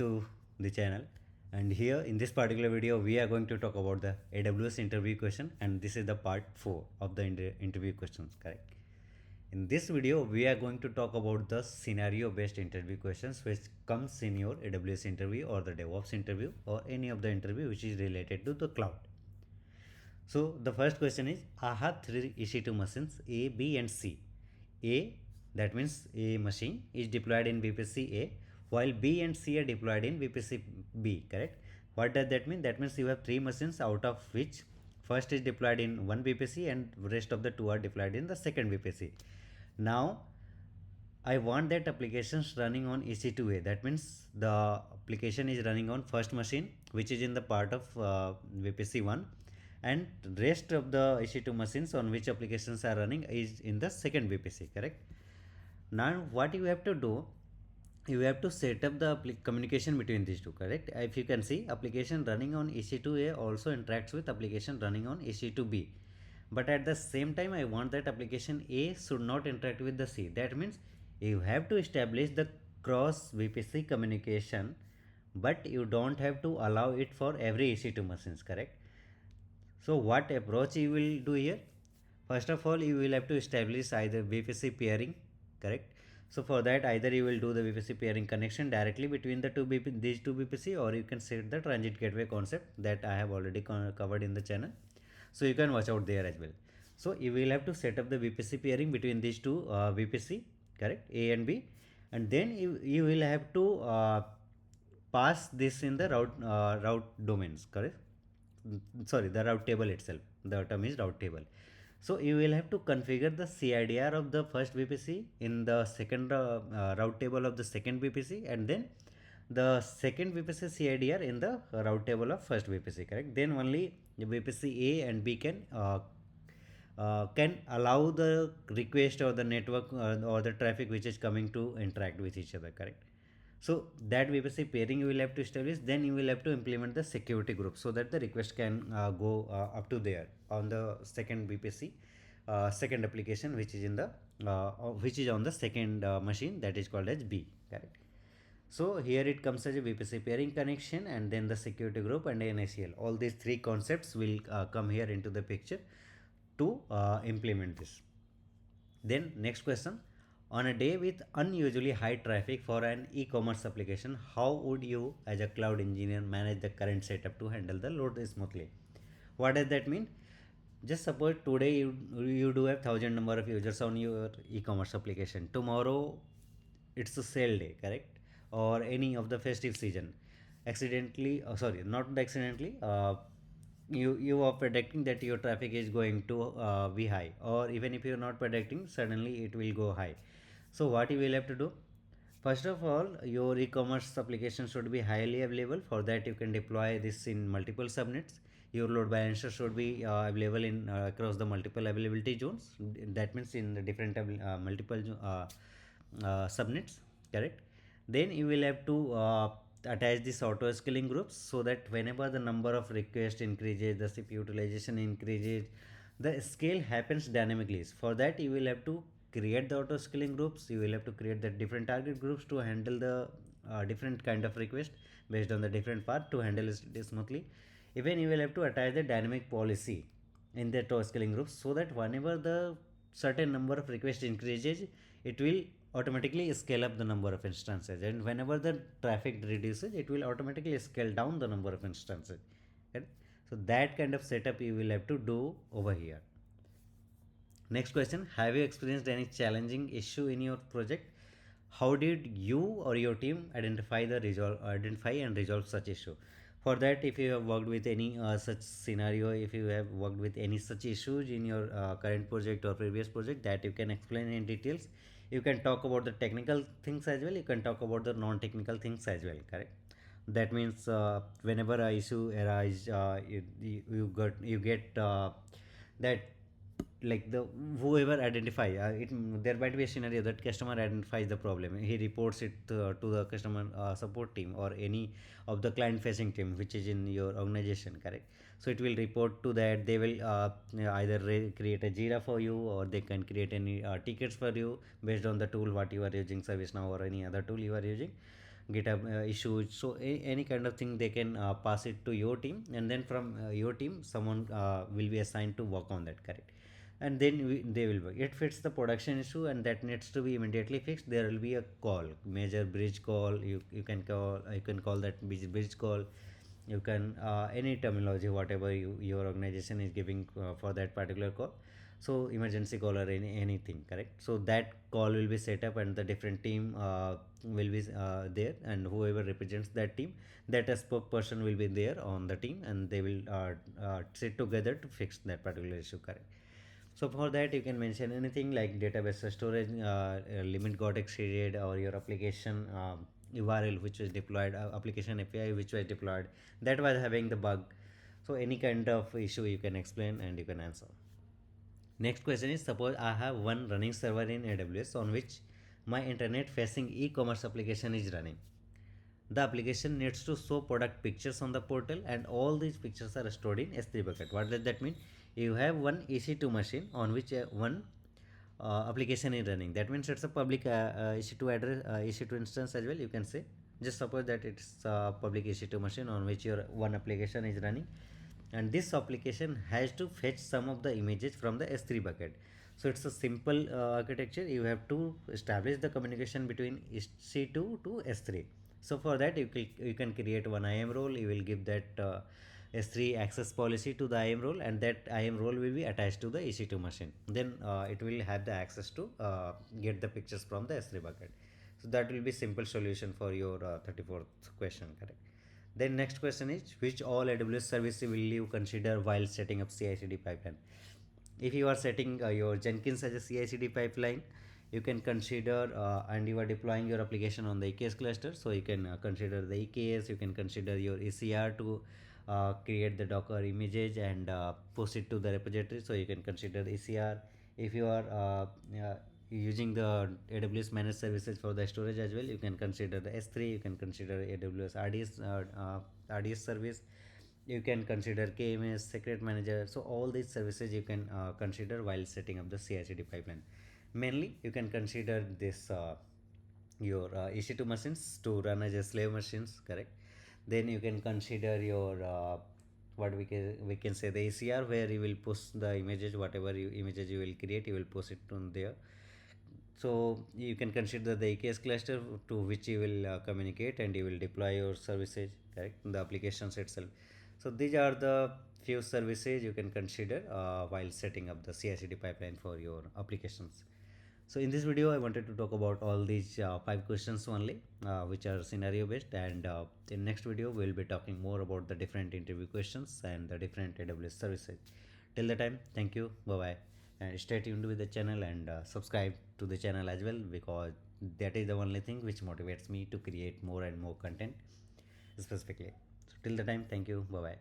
to the channel. And here in this particular video we are going to talk about the AWS interview question, and this is the part 4 of the interview questions, correct? In this video we are going to talk about the scenario based interview questions which comes in your AWS interview or the DevOps interview or any of the interview which is related to the cloud. So the first question is, I have three EC2 machines A, B and C. A, that means A machine is deployed in VPC A, while B and C are deployed in VPC B, correct? What does that mean? That means you have three machines, out of which first is deployed in one VPC and rest of the two are deployed in the second VPC. Now I want that applications running on EC2A. That means the application is running on first machine which is in the part of VPC 1, and rest of the EC2 machines on which applications are running is in the second VPC, correct? Now what you have to do, you have to set up the communication between these two, correct? If you can see, application running on EC2A also interacts with application running on EC2B, but at the same time I want that application A should not interact with the C. That means you have to establish the cross VPC communication, but you don't have to allow it for every EC2 machines, correct? So what approach you will do here? First of all, you will have to establish either VPC peering, correct? So for that, either you will do the VPC peering connection directly between the these two VPC, or you can set the transit gateway concept that I have already covered in the channel. So you can watch out there as well. So you will have to set up the VPC peering between these two VPC, correct, A and B, and then you will have to pass this in the route domains, correct? Sorry, the route table itself. The term is route table. So you will have to configure the CIDR of the first VPC in the second route table of the second VPC, and then the second VPC CIDR in the route table of first VPC, correct? Then only the VPC A and B can allow the request or the network or the traffic which is coming to interact with each other, correct? So that VPC pairing you will have to establish. Then you will have to implement the security group so that the request can go up to there on the second VPC, second application which is in the which is on the second machine, that is called as B, correct? So here it comes as a VPC pairing connection, and then the security group and NACL. All these three concepts will come here into the picture to implement this. Then next question, on a day with unusually high traffic for an e-commerce application, how would you as a cloud engineer manage the current setup to handle the load smoothly? What does that mean? Just suppose today you do have 1,000 number of users on your e-commerce application. Tomorrow it's a sale day, correct? Or any of the festive season. Accidentally, sorry, not accidentally, you are predicting that your traffic is going to be high, or even if you are not predicting, suddenly it will go high. So what you will have to do, first of all, your e-commerce application should be highly available. For that you can deploy this in multiple subnets. Your load balancer should be available in across the multiple availability zones. That means in the different multiple subnets, correct? Then you will have to attach this auto scaling groups so that whenever the number of requests increases, the CPU utilization increases, the scale happens dynamically. For that you will have to create the auto scaling groups. You will have to create the different target groups to handle the different kind of request based on the different path to handle it smoothly. Even you will have to attach the dynamic policy in the auto scaling groups so that whenever the certain number of requests increases, it will automatically scale up the number of instances, and whenever the traffic reduces, it will automatically scale down the number of instances, right? So that kind of setup you will have to do over here. Next question, have you experienced any challenging issue in your project? How did you or your team identify and resolve such issue? For that, if you have worked with any such scenario, if you have worked with any such issues in your current project or previous project, that you can explain in details. You can talk about the technical things as well, you can talk about the non-technical things as well, correct? That means whenever a issue arise, you get that, like the whoever identify there might be a scenario that customer identifies the problem, he reports it to the customer support team or any of the client facing team which is in your organization, correct? So it will report to that. They will either create a Jira for you, or they can create any tickets for you based on the tool what you are using, ServiceNow or any other tool you are using. GitHub issues. So any kind of thing they can pass it to your team, and then from your team someone will be assigned to work on that, correct? And then they will work. It fits the production issue and that needs to be immediately fixed. There will be a call, major bridge call. You can call that bridge call. You can any terminology whatever your organization is giving for that particular call. So emergency call or anything, correct? So that call will be set up and the different team will be there, and whoever represents that team, that a spokesperson will be there on the team, and they will sit together to fix that particular issue, correct? So for that you can mention anything like database storage limit got exceeded, or your application URL which was deployed, application API which was deployed, that was having the bug. So any kind of issue you can explain and you can answer. Next question is, suppose I have one running server in AWS on which my internet facing e-commerce application is running. The application needs to show product pictures on the portal, and all these pictures are stored in S3 bucket. What does that mean? You have one EC2 machine on which one application is running. That means it's a public EC2 address, EC2 instance as well. You can say, just suppose that it's a public EC2 machine on which your one application is running, and this application has to fetch some of the images from the S3 bucket. So it's a simple architecture. You have to establish the communication between EC2 to S3. So for that you can create one IAM role. You will give that S3 access policy to the IAM role, and that IAM role will be attached to the EC2 machine. Then it will have the access to get the pictures from the S3 bucket. So that will be simple solution for your 34th question, correct? Then next question is, which all AWS service will you consider while setting up CI/CD pipeline? If you are setting your Jenkins as a CI/CD pipeline, you can consider and you are deploying your application on the EKS cluster, so you can consider the EKS. You can consider your ECR to create the Docker images and post it to the repository, so you can consider ECR. If you are using the AWS managed services for the storage as well, you can consider the S3. You can consider AWS RDS service. You can consider KMS, Secret Manager. So all these services you can consider while setting up the CI/CD pipeline. Mainly you can consider this your EC2 machines to run as a slave machines, correct? Then you can consider your what we can say the ECR, where you will push the images, whatever images you will create, you will push it on there. So you can consider the EKS cluster to which you will communicate, and you will deploy your services, correct, the applications itself. So these are the few services you can consider while setting up the CI/CD pipeline for your applications. So in this video I wanted to talk about all these 5 questions only, which are scenario based, and in next video we will be talking more about the different interview questions and the different AWS services. Till the time, thank you, bye bye, and stay tuned with the channel, and subscribe to the channel as well, because that is the only thing which motivates me to create more and more content specifically. So till the time, thank you, bye bye.